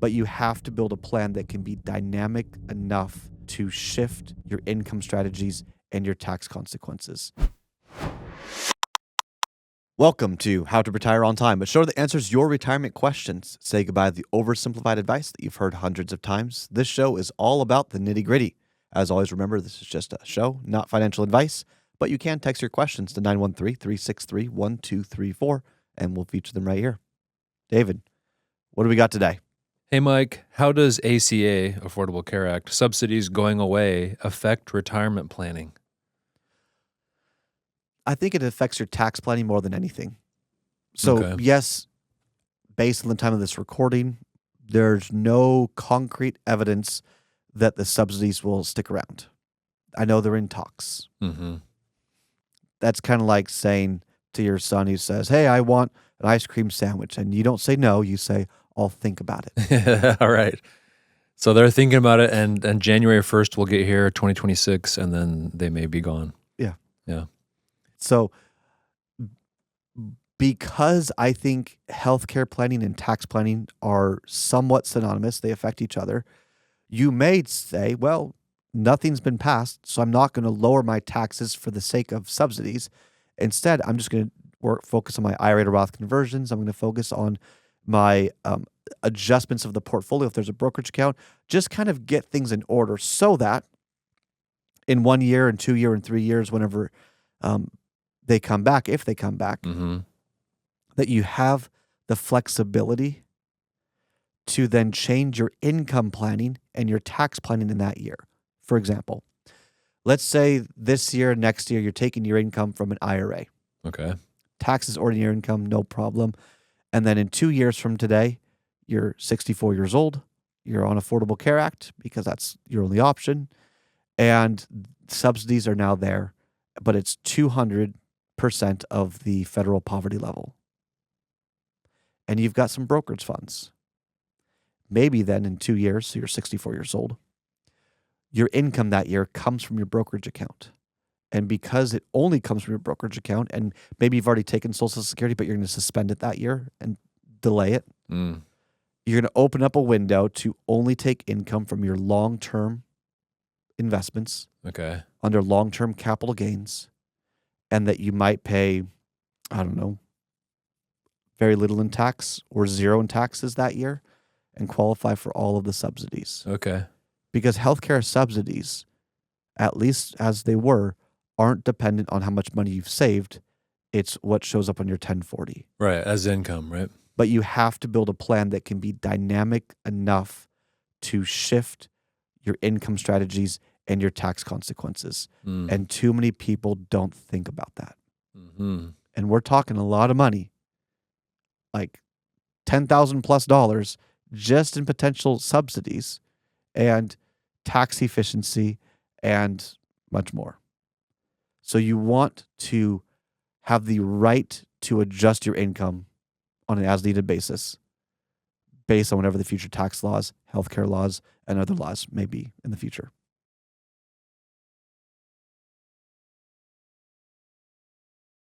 but you have to build a plan that can be dynamic enough to shift your income strategies and your tax consequences. Welcome to How to Retire on Time, a show that answers your retirement questions. Say goodbye to the oversimplified advice that you've heard hundreds of times. This show is all about the nitty-gritty. As always, remember, this is just a show, not financial advice, but you can text your questions to 913-363-1234, and we'll feature them right here. David, what do we got today? Hey, Mike, how does ACA, Affordable Care Act, subsidies going away affect retirement planning? I think it affects your tax planning more than anything. So, Okay. yes, based on the time of this recording, there's no concrete evidence that the subsidies will stick around. I know they're in talks. Mm-hmm. That's kind of like saying to your son who says, hey, I want an ice cream sandwich. And you don't say no, you say, I'll think about it. All right. So they're thinking about it, and January 1st will get here, 2026, and then they may be gone. Yeah. Yeah. So because I think healthcare planning and tax planning are somewhat synonymous, they affect each other, you may say, well, nothing's been passed, so I'm not going to lower my taxes for the sake of subsidies. Instead, I'm just going to focus on my IRA to Roth conversions. I'm going to focus on my adjustments of the portfolio if there's a brokerage account, just kind of get things in order so that in 1 year and 2 year and 3 years, whenever they come back, if they come back, that you have the flexibility to then change your income planning and your tax planning in that year. For example, let's say this year, next year, you're taking your income from an IRA. Okay. Taxes, ordinary income, no problem. And then in 2 years from today, you're 64 years old. You're on Affordable Care Act because that's your only option. And subsidies are now there, but it's 200% of the federal poverty level. And you've got some brokerage funds. Maybe then in 2 years, so you're 64 years old, your income that year comes from your brokerage account. And because it only comes from your brokerage account, and maybe you've already taken Social Security, but you're going to suspend it that year and delay it, you're going to open up a window to only take income from your long-term investments under long-term capital gains, and that you might pay, I don't know, very little in tax or zero in taxes that year and qualify for all of the subsidies. Okay. Because healthcare subsidies, at least as they were, aren't dependent on how much money you've saved. It's what shows up on your 1040. Right, as income, right? But you have to build a plan that can be dynamic enough to shift your income strategies and your tax consequences. And too many people don't think about that. And we're talking a lot of money, like $10,000 plus just in potential subsidies and tax efficiency and much more. So you want to have the right to adjust your income on an as-needed basis based on whatever the future tax laws, healthcare laws, and other laws may be in the future.